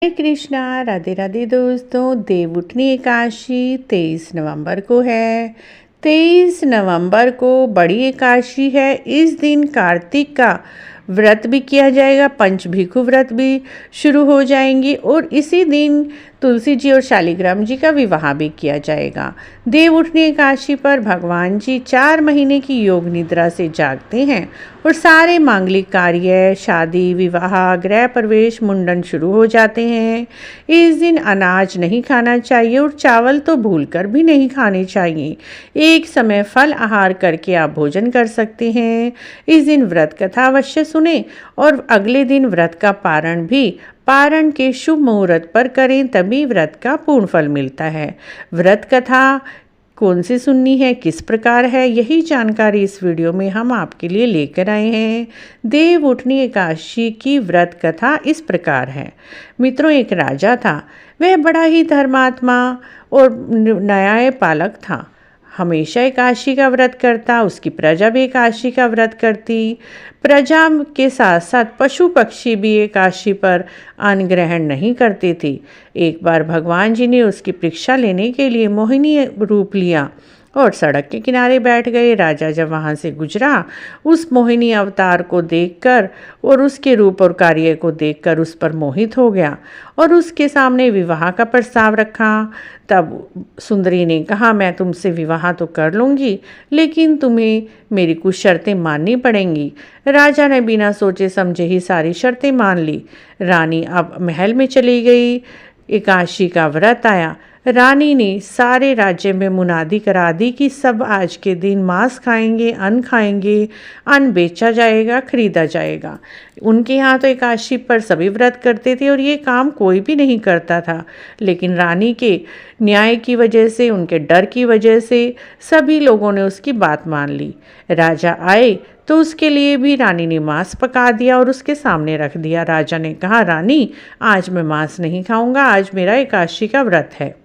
हरे कृष्णा, राधे राधे दोस्तों। देवउठनी एकादशी 23 नवंबर को है। 23 नवंबर को बड़ी एकादशी है। इस दिन कार्तिक का व्रत भी किया जाएगा, पंचभिखु व्रत भी शुरू हो जाएंगी और इसी दिन तुलसी जी और शालिग्राम जी का विवाह भी किया जाएगा। देवउठनी एकादशी पर भगवान जी 4 महीने की योग निद्रा से जागते हैं और सारे मांगलिक कार्य, शादी, विवाह, गृह प्रवेश, मुंडन शुरू हो जाते हैं। इस दिन अनाज नहीं खाना चाहिए और चावल तो भूलकर भी नहीं खाने चाहिए। एक समय फल आहार करके आप भोजन कर सकते हैं। इस दिन व्रत कथा अवश्य सुने और अगले दिन व्रत का पारण के शुभ मुहूर्त पर करें, तभी व्रत का पूर्ण फल मिलता है। व्रत कथा कौन सी सुननी है, किस प्रकार है, यही जानकारी इस वीडियो में हम आपके लिए लेकर आए हैं। देवउठनी एकादशी की व्रत कथा इस प्रकार है। मित्रों, एक राजा था। वह बड़ा ही धर्मात्मा और न्यायपालक था। हमेशा एकादशी का व्रत करता। उसकी प्रजा भी एकादशी का व्रत करती। प्रजा के साथ साथ पशु पक्षी भी एकादशी पर अन्न ग्रहण नहीं करते थे। एक बार भगवान जी ने उसकी परीक्षा लेने के लिए मोहिनी रूप लिया और सड़क के किनारे बैठ गए। राजा जब वहाँ से गुजरा, उस मोहिनी अवतार को देखकर और उसके रूप और कार्य को देखकर उस पर मोहित हो गया और उसके सामने विवाह का प्रस्ताव रखा। तब सुंदरी ने कहा, मैं तुमसे विवाह तो कर लूँगी, लेकिन तुम्हें मेरी कुछ शर्तें माननी पड़ेंगी। राजा ने बिना सोचे समझे ही सारी शर्तें मान ली। रानी अब महल में चली गई। एकादशी का व्रत आया। रानी ने सारे राज्य में मुनादी करा दी कि सब आज के दिन मांस खाएंगे, अन्न बेचा जाएगा, खरीदा जाएगा। उनके यहाँ तो एकादशी पर सभी व्रत करते थे और ये काम कोई भी नहीं करता था, लेकिन रानी के न्याय की वजह से, उनके डर की वजह से सभी लोगों ने उसकी बात मान ली। राजा आए तो उसके लिए भी रानी ने मांस पका दिया और उसके सामने रख दिया। राजा ने कहा, रानी, आज मैं मांस नहीं खाऊंगा, आज मेरा एकादशी का व्रत है।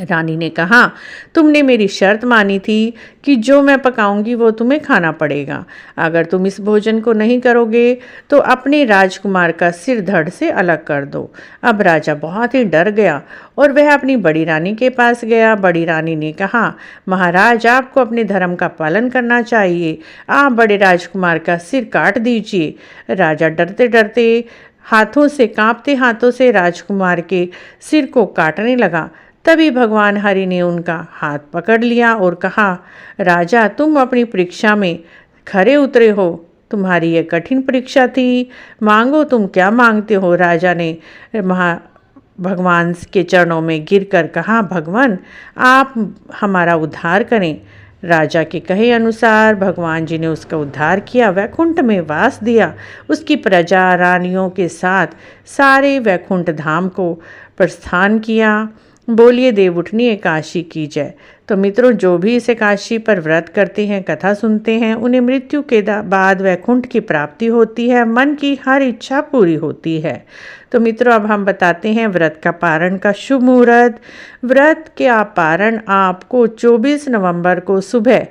रानी ने कहा, तुमने मेरी शर्त मानी थी कि जो मैं पकाऊंगी वो तुम्हें खाना पड़ेगा। अगर तुम इस भोजन को नहीं करोगे तो अपने राजकुमार का सिर धड़ से अलग कर दो। अब राजा बहुत ही डर गया और वह अपनी बड़ी रानी के पास गया। बड़ी रानी ने कहा, महाराज, आपको अपने धर्म का पालन करना चाहिए। आप बड़े राजकुमार का सिर काट दीजिए। राजा डरते डरते कांपते हाथों से राजकुमार के सिर को काटने लगा। तभी भगवान हरि ने उनका हाथ पकड़ लिया और कहा, राजा, तुम अपनी परीक्षा में खरे उतरे हो। तुम्हारी यह कठिन परीक्षा थी। मांगो, तुम क्या मांगते हो। राजा ने भगवान के चरणों में गिरकर कहा, भगवान, आप हमारा उद्धार करें। राजा के कहे अनुसार भगवान जी ने उसका उद्धार किया, वैकुंठ में वास दिया। उसकी प्रजा रानियों के साथ सारे वैकुंठ धाम को प्रस्थान किया। बोलिए देवउठनी एकादशी की जय। तो मित्रों, जो भी इस एकादशी पर व्रत करते हैं, कथा सुनते हैं, उन्हें मृत्यु के बाद वैकुंठ की प्राप्ति होती है, मन की हर इच्छा पूरी होती है। तो मित्रों, अब हम बताते हैं व्रत का पारण का शुभ मुहूर्त। व्रत का पारण आपको 24 नवंबर को सुबह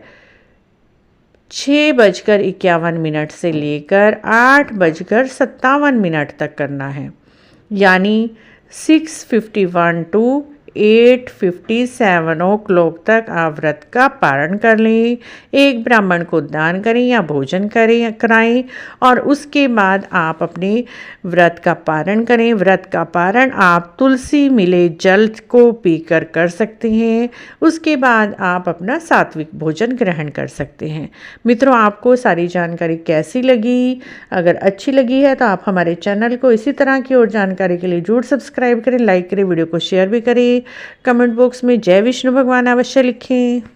6:51 से लेकर 8:57 तक करना है, यानी 6:51 to 8:57 o'clock तक आप व्रत का पारण कर लें। एक ब्राह्मण को दान करें या भोजन कराएं और उसके बाद आप अपने व्रत का पारण करें। व्रत का पारण आप तुलसी मिले जल को पीकर कर सकते हैं। उसके बाद आप अपना सात्विक भोजन ग्रहण कर सकते हैं। मित्रों, आपको सारी जानकारी कैसी लगी? अगर अच्छी लगी है तो आप हमारे चैनल को इसी तरह की और जानकारी के लिए जरूर सब्सक्राइब करें, लाइक करें, वीडियो को शेयर भी करें। कमेंट बॉक्स में जय विष्णु भगवान अवश्य लिखें।